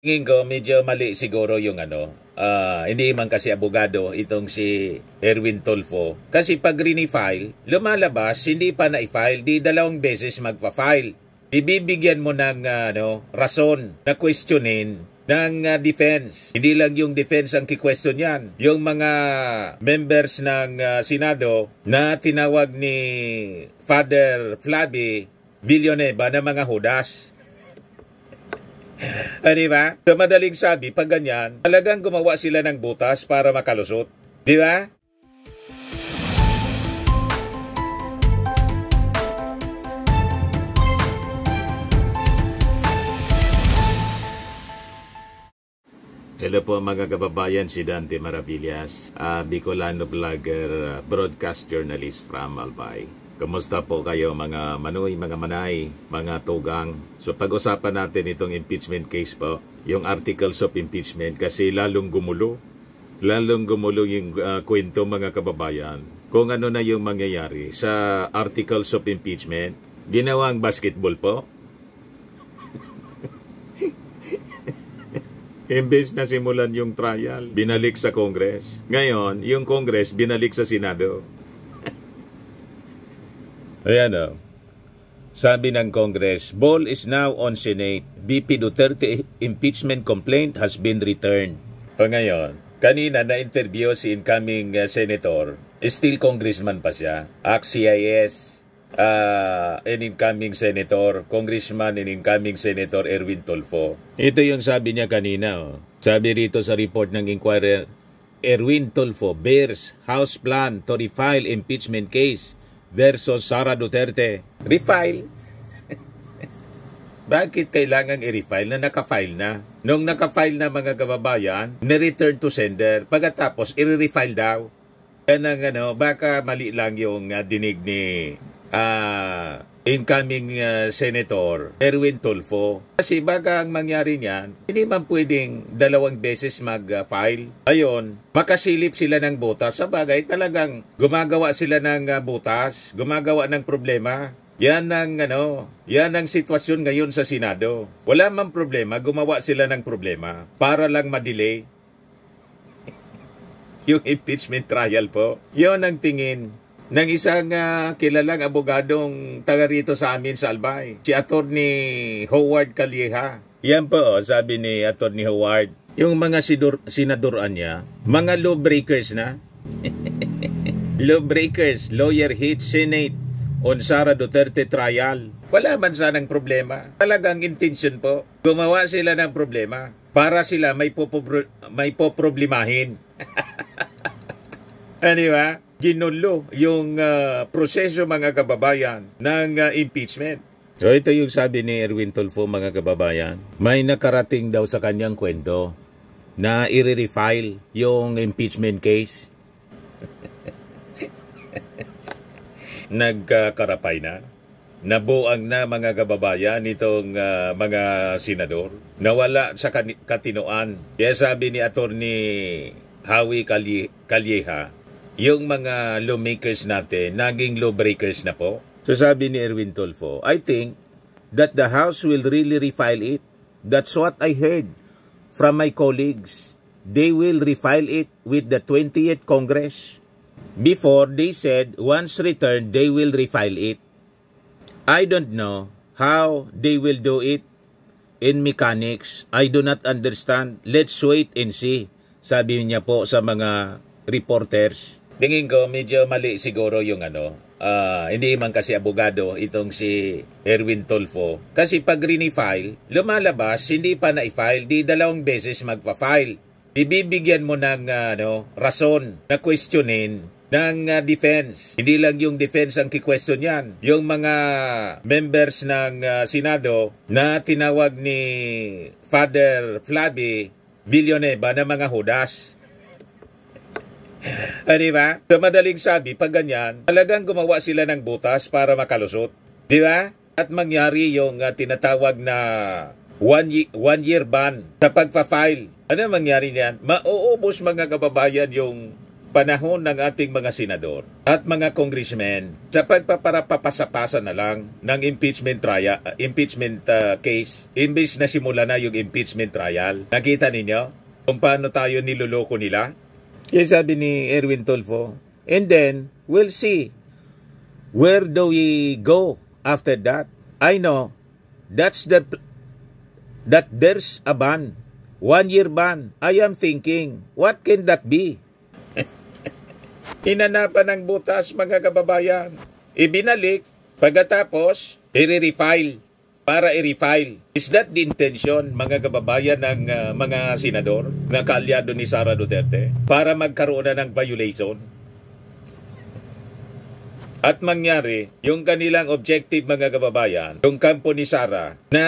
Tingin ko medyo mali siguro yung hindi man kasi abogado itong si Erwin Tulfo. Kasi pag rini-file, lumalabas, hindi pa na-file, di 2 beses magpa-file. Ibibigyan mo ng rason na questionin ng defense. Hindi lang yung defense ang ki-question yan. Yung mga members ng Senado na tinawag ni Father Flavi Villanueva na mga hudas. Diba? So madaling sabi, pag ganyan, talagang gumawa sila ng butas para makalusot. Diba? Hello po mga kababayan, si Dante Maravillas, Bicolano vlogger, broadcast journalist from Albay. Kumusta po kayo mga manoy, mga manay, mga tugang? So pag-usapan natin itong impeachment case po, yung articles of impeachment kasi lalong gumulo. Lalong gumulo yung kwento mga kababayan. Kung ano na yung mangyayari sa articles of impeachment, ginawang basketball po. Imbes na simulan yung trial, binalik sa Congress. Ngayon, yung Congress binalik sa Senado. Ayan sabi ng Congress, ball is now on Senate. BP Duterte impeachment complaint has been returned. O ngayon, kanina na-interview si incoming senator, still congressman pa siya, ex-CIS, and incoming senator, congressman and incoming senator Erwin Tulfo. Ito yung sabi niya kanina. Sabi rito sa report ng Inquirer, Erwin Tulfo bears House plan to refile impeachment case versus Sara Duterte. Refile? Bakit kailangan i-refile na naka-file na? Nung naka-file na mga kababayan, ni-return to sender, pagkatapos i-refile daw. Yan ang baka mali lang yung dinig ni incoming senator Erwin Tulfo. Kasi baka ang mangyari niyan, hindi man pwedeng 2 beses mag-file. Ayon, makasilip sila ng butas. Sa bagay, talagang gumagawa sila ng butas, gumagawa ng problema. Yan ang sitwasyon ngayon sa Senado. Wala mang problema, gumawa sila ng problema para lang ma-delay yung impeachment trial po. Yon ang tingin ng isang kilalang abogadong taga rito sa amin sa Albay, si Attorney Howard Calleja. Yan po, sabi ni Attorney Howard, yung mga senadoran niya, mga lawbreakers na. Lawbreakers, lawyer hit Senate on Sara Duterte trial. Wala man sanang problema. Talagang intention po. Gumawa sila ng problema para sila may poproblemahin. Ano ba? Ginulo yung proseso mga kababayan ng impeachment. So ito yung sabi ni Erwin Tulfo mga kababayan. May nakarating daw sa kanyang kwento na i-refile yung impeachment case. Nagkarapay na. Nabuang na mga kababayan itong mga senador. Nawala sa katinoan. Kaya sabi ni Attorney Howie Calleja, yung mga lawmakers natin, naging lawbreakers na po. So sabi ni Erwin Tulfo, I think that the House will really refile it. That's what I heard from my colleagues. They will refile it with the 20th Congress. Before, they said once returned, they will refile it. I don't know how they will do it in mechanics. I do not understand. Let's wait and see. Sabi niya po sa mga reporters. Tingin ko medyo mali siguro yung hindi man kasi abogado itong si Erwin Tulfo. Kasi pag rini-file, lumalabas, hindi pa na-file, di 2 beses magpa-file. Ibibigyan mo ng rason na questionin ng defense. Hindi lang yung defense ang ki-question yan. Yung mga members ng Senado na tinawag ni Father Flavi Villanueva na mga hudas. Diba? So madaling sabi, pag ganyan, talagang gumawa sila ng butas para makalusot. Diba? At mangyari yung tinatawag na one year ban sa pagpa-file. Ano mangyari niyan? Mauubos mga kababayan yung panahon ng ating mga senador at mga congressmen sa pagpaparapapasa na lang ng impeachment case imbis na simula na yung impeachment trial. Nakita ninyo kung paano tayo niloloko nila? Yes, sabi ni Erwin Tulfo. And then, we'll see where do we go after that. I know that there's a ban. 1-year ban. I am thinking, what can that be? Hinanapan ng butas, mga kababayan. Ibinalik, pagkatapos, i-refile para i-refile. Is that the intention, mga kababayan, ng mga senador na kaalyado ni Sara Duterte para magkaroon na ng violation? At mangyari, yung kanilang objective, mga kababayan, yung kampo ni Sara na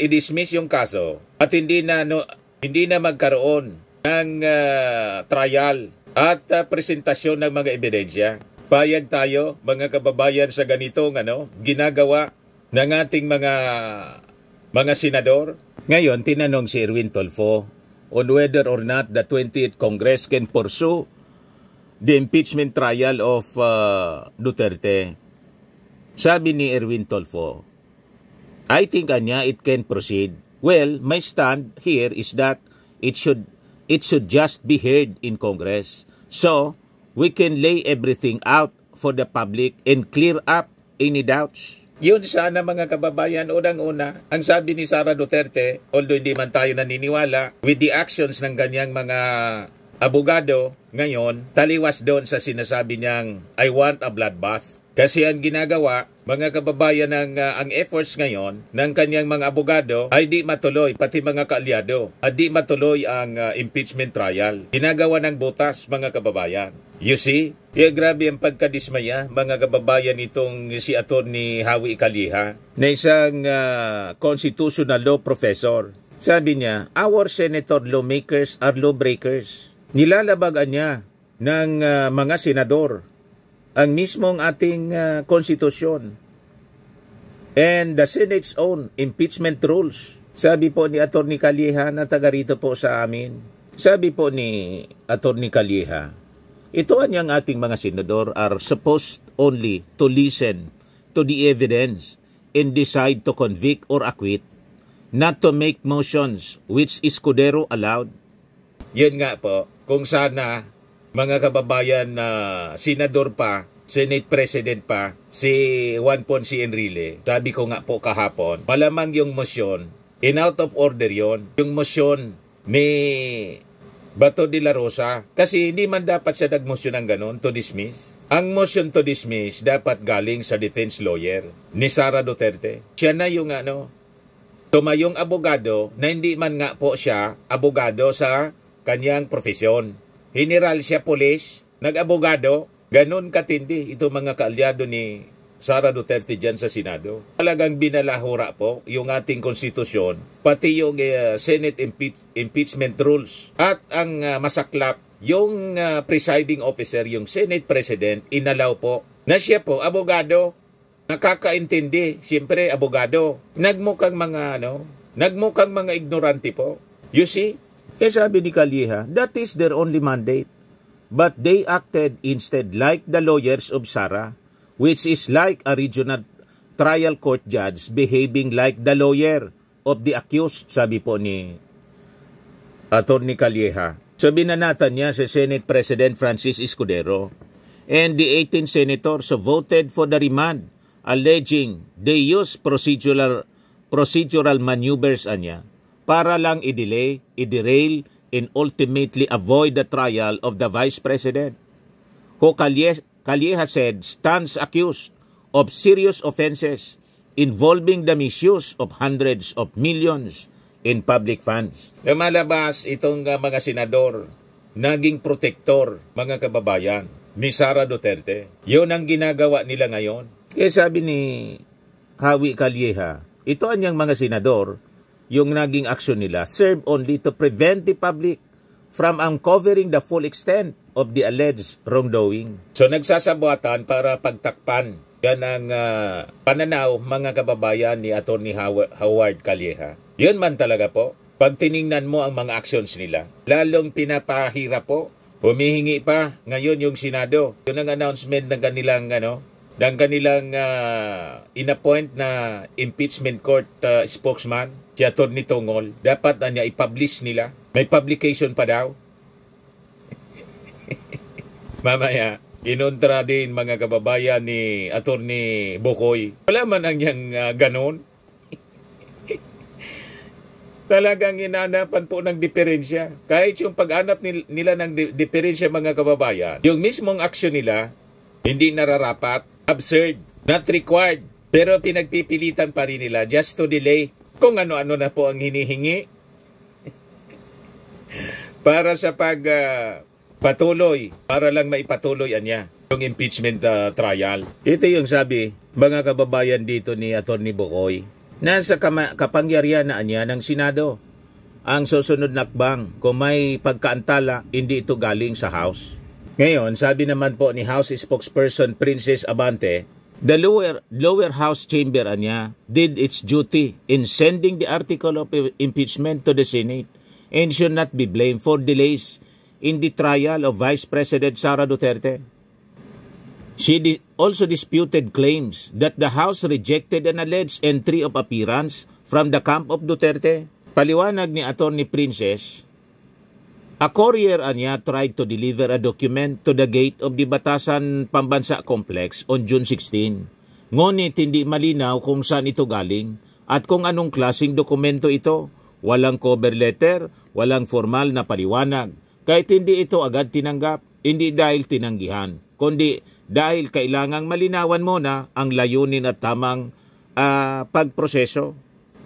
i-dismiss yung kaso at hindi na magkaroon ng trial at presentasyon ng mga ebidensya. Payag tayo, mga kababayan, sa ganitong ginagawa ng ating mga senador. Ngayon, tinanong si Erwin Tulfo on whether or not the 20th Congress can pursue the impeachment trial of Duterte. Sabi ni Erwin Tulfo, I think it can proceed. Well, my stand here is that it should just be heard in Congress. So, we can lay everything out for the public and clear up any doubts. Yun sana, mga kababayan, unang-una, ang sabi ni Sara Duterte, although hindi man tayo naniniwala, with the actions ng kanyang mga abogado ngayon, taliwas doon sa sinasabi niyang, I want a bloodbath. Kasi ang ginagawa, mga kababayan, ang efforts ngayon ng kanyang mga abogado ay di matuloy, pati mga kaalyado, at di matuloy ang impeachment trial. Ginagawa ng butas, mga kababayan. You see? Grabe ang pagkadismaya, mga kababayan, itong si Atty. Howie Calleja, na isang constitutional law professor. Sabi niya, our senator lawmakers are lawbreakers. Nilalabagan niya ng mga senador ang mismong ating konstitusyon and the Senate's own impeachment rules. Sabi po ni Atty. Calleja na taga rito po sa amin. Sabi po ni Atty. Calleja, ito ang ating mga senador are supposed only to listen to the evidence and decide to convict or acquit, not to make motions which Escudero allowed. Yun nga po, kung sana mga kababayan na senador pa, Senate President pa, si Juan Ponce Enrile, sabi ko nga po kahapon, malamang yung motion, in out of order yon, yung motion ni Bato de la Rosa, kasi hindi man dapat siya nagmotion ng ganon to dismiss. Ang motion to dismiss dapat galing sa defense lawyer ni Sara Duterte. Siya na yung tumayong abogado na hindi man nga po siya abogado sa kanyang profesyon. General siya, police, nag-abogado, ganun katindi ito mga kaalyado ni Sara Duterte dyan sa Senado. Talagang binalahura po yung ating konstitusyon, pati yung Senate impeachment rules. At ang masaklap, yung presiding officer, yung Senate President, inalaw po na siya po, abogado, nakakaintindi, siyempre abogado. Nagmukhang mga ignorante po. You see? Sabi ni Calleja, that is their only mandate. But they acted instead like the lawyers of Sara, which is like a regional trial court judge behaving like the lawyer of the accused, sabi po ni Atty. Calleja. So binanatan niya si Senate President Francis Escudero and the 18 senators who voted for the remand, alleging they used procedural maneuvers para lang i-delay, i-derail, and ultimately avoid the trial of the Vice President, who Calleja said stands accused of serious offenses involving the misuse of hundreds of millions in public funds. Lumalabas itong mga senador, naging protektor, mga kababayan, ni Sara Duterte. Yun ang ginagawa nila ngayon. Kaya sabi ni Howie Calleja, ito ang mga senador, yung naging aksyon nila serve only to prevent the public from uncovering the full extent of the alleged wrongdoing. So nagsasabuatan para pagtakpan. Yan ang pananaw, mga kababayan, ni Atty. Howard Calleja. Yun man talaga po. Pag tiningnan mo ang mga actions nila, lalong pinapahirap po Humihingi pa ngayon yung Senado. Yun ang announcement ng kanilang inappoint na impeachment court spokesman, si Atty. Tongol. Dapat na niya i-publish nila. May publication pa daw. Mamaya, inuntra din mga kababayan ni Atty. Bokoy. Wala man ang niyang ganon. Talagang inanapan po ng diferensya. Kahit yung pag-anap nila ng diferensya mga kababayan, yung mismong aksyon nila, hindi nararapat, absurd, not required, pero pinagpipilitan pa rin nila just to delay kung ano-ano na po ang hinihingi para sa patuloy, para lang maipatuloy niya yung impeachment trial. Ito yung sabi, mga kababayan dito ni Atty. Bokoy. Nasa kapangyarihan na niya ng Senado ang susunod na akbang. Kung may pagkaantala, hindi ito galing sa House. Ngayon, sabi naman po ni House spokesperson Princess Abante, the lower House chamber niya did its duty in sending the article of impeachment to the Senate and should not be blamed for delays in the trial of Vice President Sara Duterte. She also disputed claims that the House rejected an alleged entry of appearance from the camp of Duterte. Paliwanag ni Atty. Princess, a courier niya tried to deliver a document to the gate of the Batasan Pambansa Complex on June 16. Ngunit hindi malinaw kung saan ito galing at kung anong klaseng dokumento ito. Walang cover letter, walang formal na paliwanag. Kahit hindi ito agad tinanggap, hindi dahil tinanggihan, kundi dahil kailangang malinawan muna ang layunin at tamang pagproseso.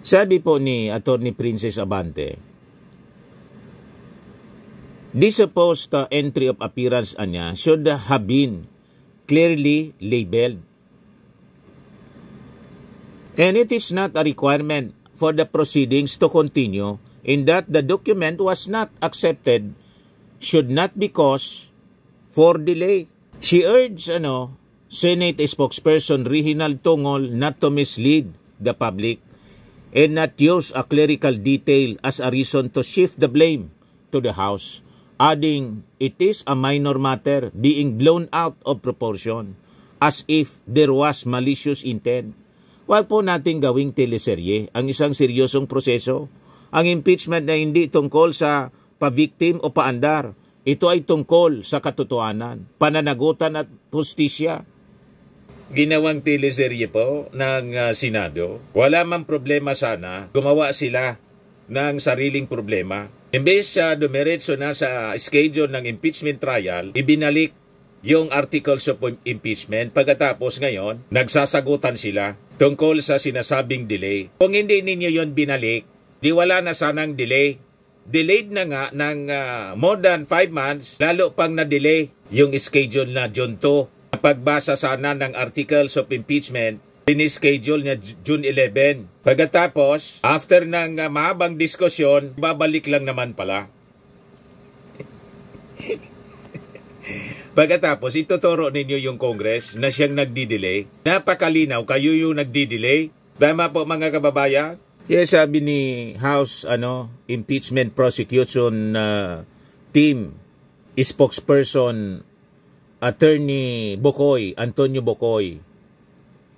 Sabi po ni Atty. Princess Abante, this supposed entry of appearance niya should have been clearly labeled. And it is not a requirement for the proceedings to continue in that the document was not accepted should not be cause for delay. She urged Senate spokesperson Reginald Tongol not to mislead the public and not use a clerical detail as a reason to shift the blame to the House, adding it is a minor matter being blown out of proportion as if there was malicious intent. Huwag po natin gawing teleserye ang isang seryosong proseso. Ang impeachment na hindi tungkol sa pa-victim o paandar. Ito ay tungkol sa katotohanan, pananagutan at hustisya. Ginawang teleserye po ng Senado. Wala mang problema sana, gumawa sila ng sariling problema. Imbes dumiretso na sa schedule ng impeachment trial, ibinalik yung articles of impeachment. Pagkatapos ngayon, nagsasagutan sila tungkol sa sinasabing delay. Kung hindi ninyo yon binalik, di wala na sanang delay. Delayed na nga ng more than 5 months, lalo pang na-delay yung schedule na June 2. Pagbasa sana ng articles of impeachment, pinischedule niya June 11. Pagkatapos, after ng mahabang diskusyon, babalik lang naman pala. Pagkatapos, ituturo ninyo yung Congress na siyang nagdi-delay. Napakalinaw, kayo yung nagdi-delay. Tama po mga kababayan? Yes, sabi ni House impeachment prosecution team spokesperson Attorney Bokoy, Antonio Bokoy.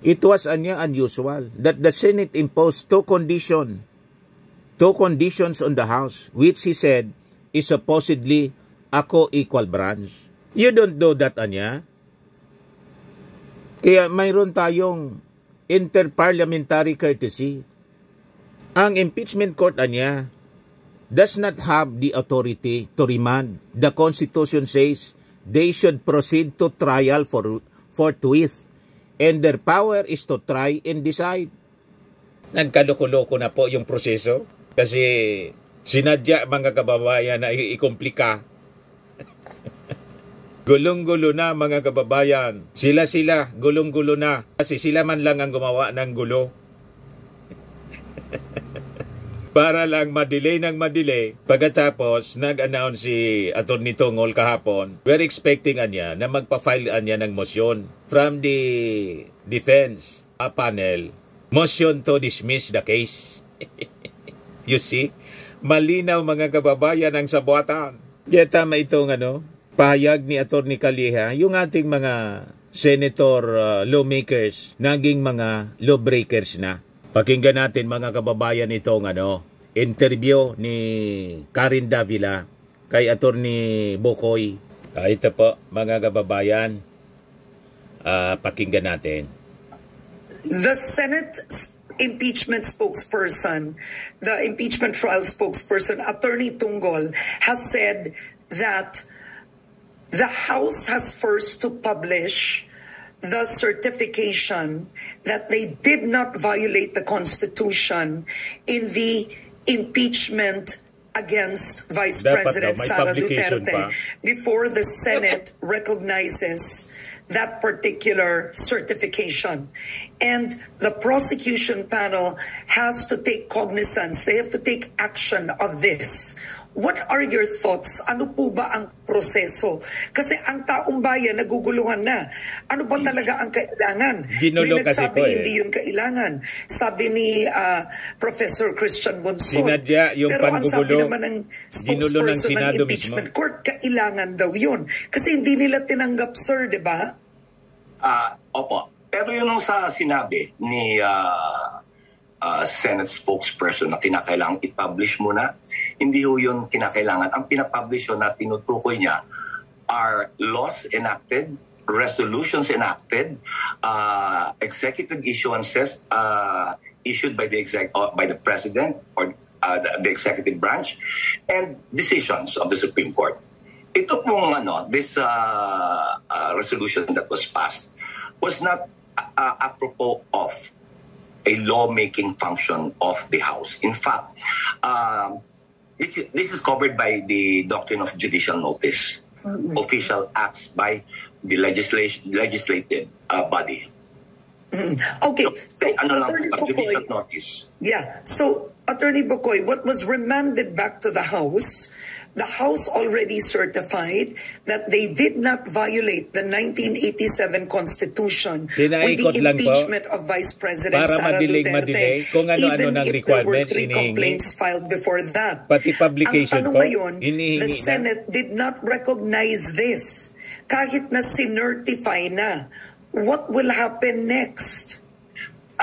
It was unusual that the Senate imposed two conditions on the House, which he said is supposedly a co-equal branch. You don't do that, Anya. Kaya mayroon tayong interparliamentary courtesy. Ang impeachment court niya does not have the authority to remand. The Constitution says they should proceed to trial forthwith, and their power is to try and decide. Nagkaloko-loko na po yung proseso kasi sinadya mga kababayan na ikomplika. Gulong-gulo na mga kababayan. Sila, gulong-gulo na. Kasi sila man lang ang gumawa ng gulo. Para lang ma-delay ng ma-delay. Pagkatapos, nag-announce si Atty. Tongol kahapon, we're expecting niya na magpa-file niya ng motion from the defense panel. Motion to dismiss the case. You see? Malinaw mga kababayan ang sabuatan. Kaya tama itong pahayag ni Atty. Calleja, yung ating mga senator lawmakers naging mga lawbreakers na. Pakinggan natin mga kababayan itong interview ni Karen Davila kay Atty. Bokoy. Ito po mga kababayan, pakinggan natin. The Senate impeachment spokesperson, the impeachment trial spokesperson, Attorney Tunggol, has said that the House has first to publish the certification that they did not violate the Constitution in the impeachment against Vice President Sara Duterte before the Senate recognizes that particular certification. And the prosecution panel has to take cognizance. They have to take action of this. What are your thoughts? Ano po ba ang proseso? Kasi ang taong bayan naguguluhan na. Ano ba talaga ang kailangan? Ginulo kasi po hindi yun kailangan. Sabi ni Professor Christian Bonson. Sinadya yung pero ang sabi panggugulo, naman ng spokesperson ng impeachment court, kailangan daw yun. Kasi hindi nila tinanggap, sir, di ba? Opo. Pero yun ang sa sinabi ni Senate spokesperson na kinakailangan i-publish muna, hindi ho yun kinakailangan. Ang pinapublish yun na tinutukoy niya are laws enacted, resolutions enacted, executive issuances issued by the president or the executive branch, and decisions of the Supreme Court. Ito pong this resolution that was passed was not apropos of a lawmaking function of the House. In fact, this is covered by the doctrine of judicial notice, official acts by the legislative body. Okay. So, judicial notice. Yeah. So, Attorney Bokoy, what was remanded back to the House already certified that they did not violate the 1987 Constitution with the impeachment of Vice President Sara Duterte, kung even ng if there were requirements 3 complaints filed before that. Pati publication ang po, ngayon, the Senate did not recognize this. Kahit na sinertify na, what will happen next?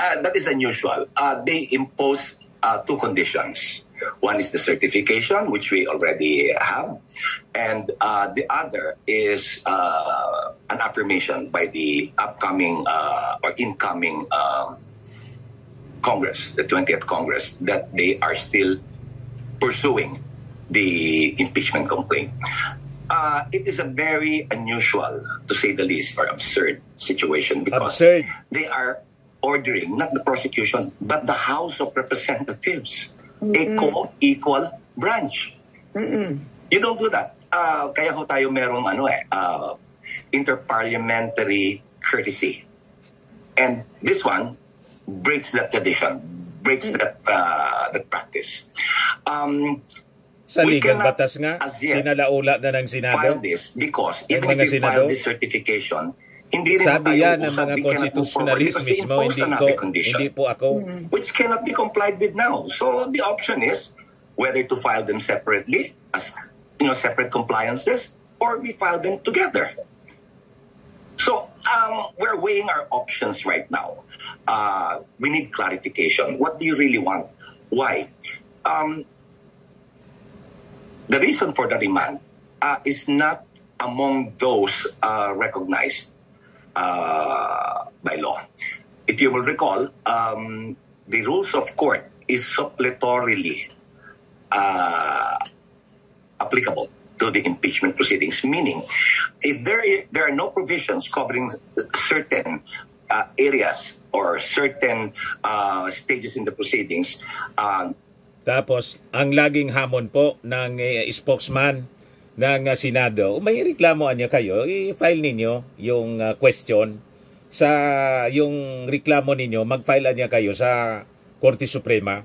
That is unusual. They impose 2 conditions. One is the certification, which we already have, and the other is an affirmation by the upcoming or incoming Congress, the 20th Congress, that they are still pursuing the impeachment complaint. It is a very unusual, to say the least, or absurd situation because they are ordering not the prosecution but the House of Representatives. A co-equal branch. You don't do that. Kaya ho tayo merong interparliamentary courtesy. And this one breaks that tradition, breaks that practice. Sa legal batas nga, sinalaula na ng Senado. File this because even if you file this certification, hindi rin sabi yan ng mga we constitutionalists mismo, hindi po ako. Which cannot be complied with now. So the option is whether to file them separately as separate compliances or we file them together. So we're weighing our options right now. We need clarification. What do you really want? Why? The reason for the demand is not among those recognized by law. If you will recall, the rules of court is suppletorily applicable to the impeachment proceedings, meaning if there are no provisions covering certain areas or certain stages in the proceedings. Tapos, ang laging hamon po ng spokesman ng Senado, may reklamoan niya kayo, i-file ninyo yung question sa yung reklamo ninyo, mag-file niya kayo sa Korte Suprema.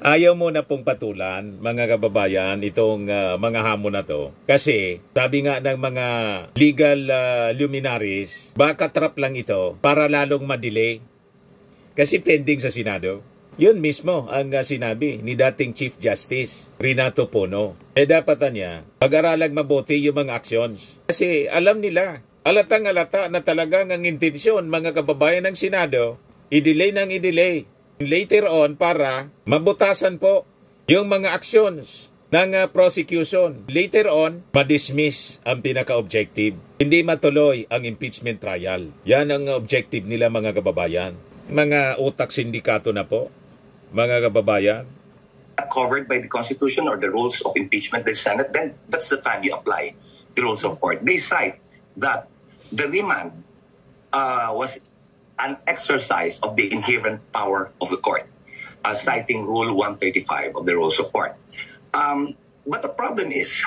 Ayaw mo na pong patulan, mga kababayan, itong mga hamon na to. Kasi, sabi nga ng mga legal luminaries, baka trap lang ito para lalong ma-delay. Kasi pending sa Senado. Yun mismo ang sinabi ni dating Chief Justice Renato Pono. Dapat niya pag-aralang mabuti yung mga actions. Kasi alam nila, alatang-alata na talagang ang intensyon mga kababayan ng Senado, i-delay ng i-delay. Later on para mabutasan po yung mga actions ng prosecution. Later on, ma-dismiss ang pinaka-objective. Hindi matuloy ang impeachment trial. Yan ang objective nila mga kababayan. Mga utak sindikato na po, mga kababayan. Covered by the Constitution or the rules of impeachment by the Senate, then that's the time you apply the rules of court. They cite that the remand was an exercise of the inherent power of the court, citing Rule 135 of the rules of court. But the problem is,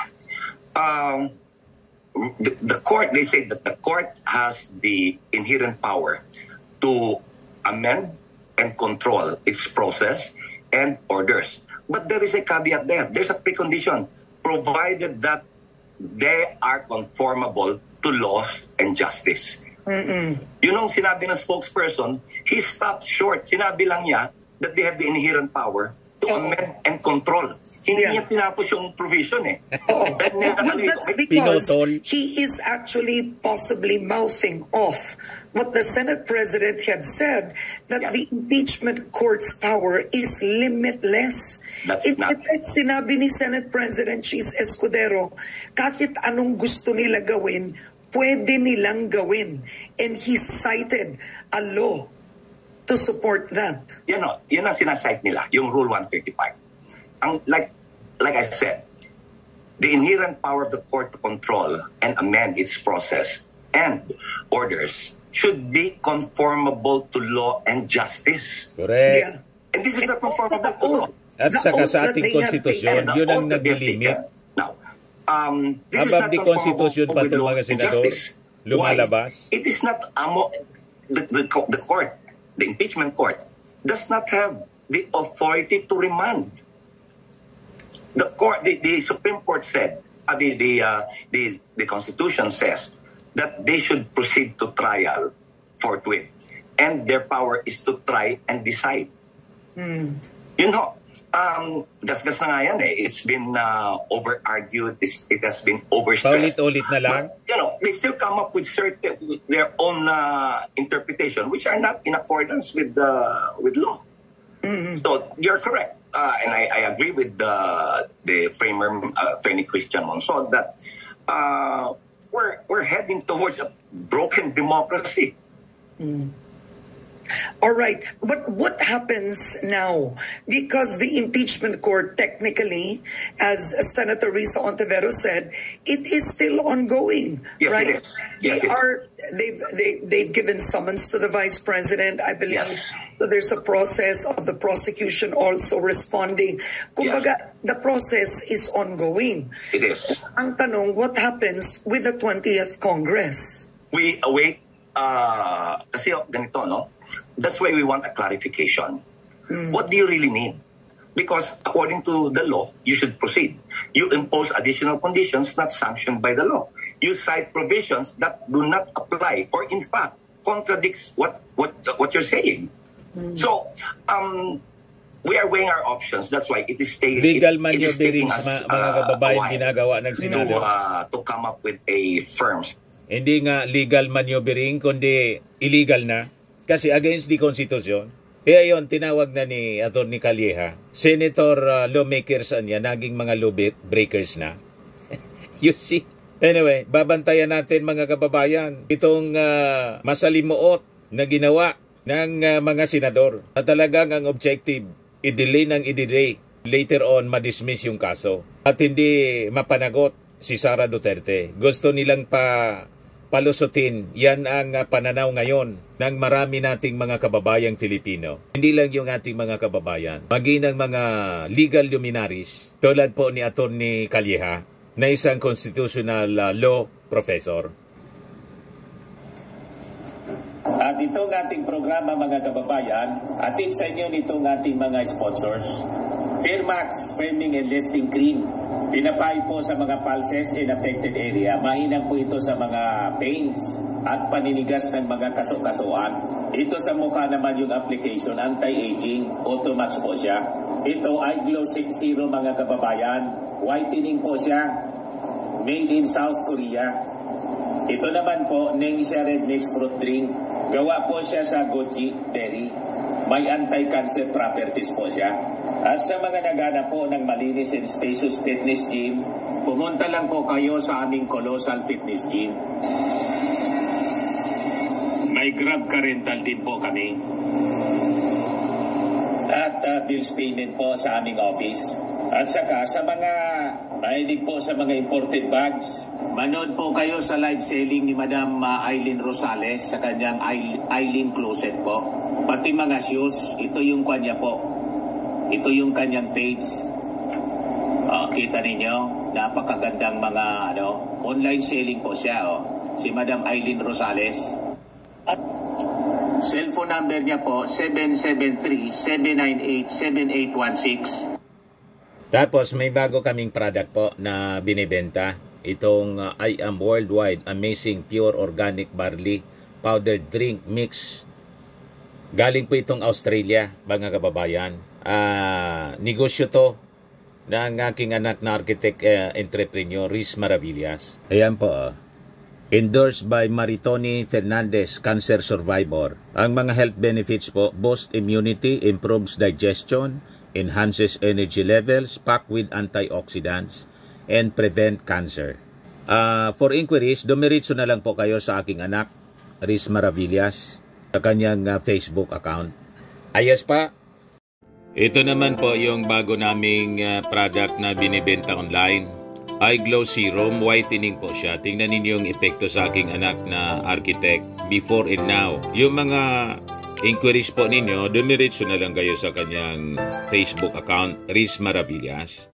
the court, they say that the court has the inherent power to amend and control its process and orders. But there is a caveat there. There's a precondition, provided that they are conformable to laws and justice. Yun ang sinabi ng spokesperson, he stopped short. Sinabi lang niya that they have the inherent power to amend and control. Hindi niya tinapos yung provision eh. That's because he is actually possibly mouthing off what the Senate President had said, that the impeachment court's power is limitless. In effect, sinabi ni Senate President Chis Escudero, kahit anong gusto nila gawin, pwede nilang gawin. And he cited a law to support that. Yan ang sinasite nila, yung Rule 135. Like I said, the inherent power of the court to control and amend its process and orders should be conformable to law and justice. Correct. Yeah. And this is not conformable to law. At saka sa ating konstitusyon, yun ang naglilimit. Now, this is above not the Constitution pa itong mga senador lumalabas. It is not the court, the impeachment court, does not have the authority to remand. The Supreme Court said, the Constitution says that they should proceed to trial forthwith, and their power is to try and decide. You know, gasgas na nga yan eh. It's been over-argued. It has been overstressed. Paulit-ulit na lang. But, you know, they still come up with their own interpretation, which are not in accordance with law. So you're correct. And I agree with the framer, Attorney Christian Monson, that we're heading towards a broken democracy. All right, but what happens now? Because the impeachment court technically, as Senator Risa Ontiveros said, it is still ongoing, Yes, right? it is. Yes, They've given summons to the vice president, I believe. Yes. So there's a process of the prosecution also responding. Kumbaga, the process is ongoing. It is. Ang tanong, what happens with the 20th Congress? We await, kasi ganito, no? That's why we want a clarification. What do you really need? Because according to the law, you should proceed. You impose additional conditions not sanctioned by the law. You cite provisions that do not apply or in fact contradicts what you're saying. So, we are weighing our options. That's why it is taking Legal maneuvering mga kababayan ginagawa ng Senado. To come up with a firm. Hindi nga legal maneuvering, kundi illegal na. Kasi against the Constitution. Kaya yun, tinawag na ni Atty. Calleja. Senator lawmakers niya, naging mga law breakers na. You see? Anyway, babantayan natin mga kababayan itong masalimuot na ginawa ng mga senador. Na talagang ang objective, i-delay ng i-delay. Later on, ma-dismiss yung kaso. At hindi mapanagot si Sara Duterte. Gusto nilang palusutin. Yan ang pananaw ngayon ng marami nating mga kababayang Filipino. Hindi lang yung ating mga kababayan, maging ng mga legal luminaries tulad po ni Atty. Calleja na isang constitutional law professor. At itong ating programa mga kababayan, atid sa inyo nitong ating mga sponsors. Fairmax Firming and Lifting Cream. Pinapay po sa mga pulses in affected area. Mainam po ito sa mga pains at paninigas ng mga kaso-kasuan. Ito sa mukha naman yung application, anti-aging, Automax po siya. Ito, iGlow 60 mga kababayan. Whitening po siya. Made in South Korea. Ito naman po, Nengxia Red Mix Fruit Drink. Gawa po siya sa goji berry. May anti-cancer properties po siya. At sa mga naghanap po ng malinis and spacious fitness gym, pumunta lang po kayo sa aming Colossal Fitness Gym. May Grab car rental din po kami. At bills payment po sa aming office. At saka sa mga mahilig po sa mga imported bags, manood po kayo sa live selling ni Madam Aileen Rosales sa kanyang Aileen Closet po. Pati mga shoes, ito yung kanya po. Ito yung kanyang page. Kita ninyo, napakagandang mga online selling po siya. Si Madam Aileen Rosales. At cellphone number niya po, 773-798-7816. Tapos may bago kaming product po na binibenta. Itong I Am Worldwide Amazing Pure Organic Barley Powdered Drink Mix. Galing po itong Australia, mga kababayan. Negosyo to ng aking anak na architect entrepreneur, Riz Maravillas. Ayan po. Endorsed by Maritoni Fernandez, cancer survivor. Ang mga health benefits po, boost immunity, improves digestion, enhances energy levels, packed with antioxidants, and prevent cancer. For inquiries, dumiritso na lang po kayo sa aking anak, Riz Maravillas, sa kanyang Facebook account. Ayos pa. Ito naman po yung bago naming product na binibenta online. iGlow Serum, whitening po siya. Tingnan ninyo yung epekto sa aking anak na architect before and now. Yung mga inquiries po ninyo, dumiretso na lang kayo sa kanyang Facebook account, Riz Maravillas.